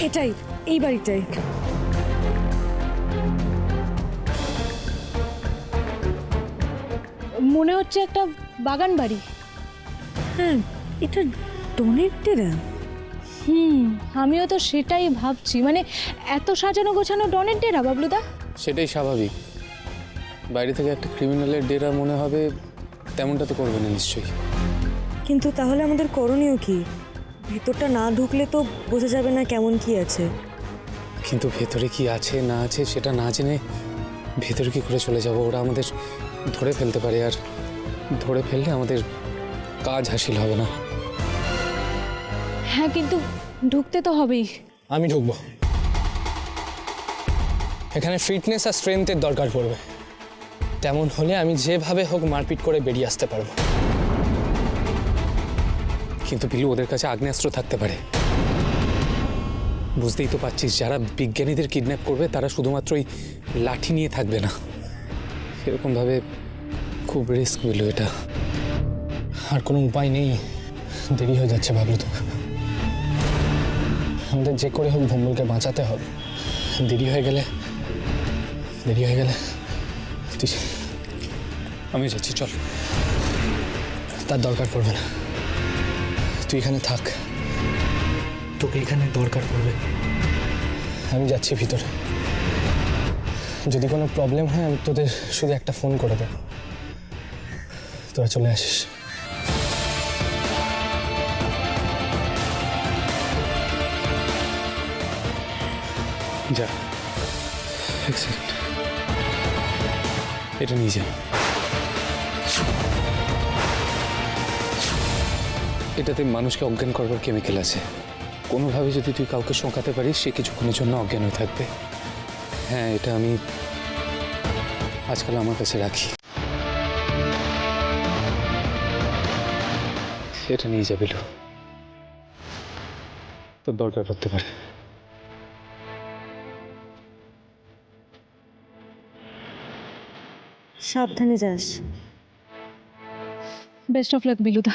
এটাই, এই বাড়িটাই। মনে হচ্ছে একটা বাগান বাড়ি। হ্যাঁ, এটা ডনের ডেরা। আমিও তো সেটাই ভাবছি, মানে এত সাজানো গোছানো ডনের ডেরা বাবলুদা। সেটাই স্বাভাবিক। বাইরে থেকে একটা ক্রিমিনালের ডেরা মনে হবে, তেমনটা তো করবে না নিশ্চয়ই। কিন্তু তাহলে আমাদের করণীয় কি? ভেতরটা না ঢুকলে তো বোঝা যাবে না কেমন কি আছে। কিন্তু ভেতরে কি আছে না আছে সেটা না জেনে ভেতরে কি করে চলে যাব? ওরা আমাদের ধরে ফেলতে পারে, আর ধরে ফেললে আমাদের কাজ হাসিল হবে না। হ্যাঁ, কিন্তু ঢুকতে তো হবেই। আমি ঢুকবো। এখানে ফিটনেস আর স্ট্রেংথের দরকার পড়বে। তেমন হলে আমি যেভাবে হোক মারপিট করে বেরিয়ে আসতে পারবো। কিন্তু বিলু, ওদের কাছে আগ্নেয়াস্ত্র থাকতে পারে। বুঝতেই তো পারছিস, যারা বিজ্ঞানীদের কিডন্যাপ করবে তারা শুধুমাত্র ওই লাঠি নিয়ে থাকবে না। এরকমভাবে খুব রিস্ক বিলু এটা। আর কোনো উপায় নেই, দেরি হয়ে যাচ্ছে ভাবলো তো। আমাদের যে করে হোক ভম্বলকে বাঁচাতে হবে। দেরি হয়ে গেলে তুই আমি যাচ্ছি, চল। তার দরকার পড়বে না, তুই এখানে থাক। তোকে এখানে দরকার পড়বে। আমি যাচ্ছি ভিতরে। যদি কোনো প্রবলেম হয় আমি তোদের শুধু একটা ফোন করে দেব, তোরা চলে আসিস। যা, এক সেকেন্ড, এটা নিয়ে যা। এটাতে মানুষকে অজ্ঞান করবার কেমিক্যাল আছে। কোনোভাবে যদি তুই কাউকে শোঁকাতে পারিস, সে কিছুক্ষণের জন্য অজ্ঞান হয়ে থাকবে। হ্যাঁ, এটা আমি আজকাল আমার কাছে রাখি। এটা নিয়ে যাবে, তোর দরকার পড়তে পারে। সাবধানে যাস। Best of luck বিলুদা।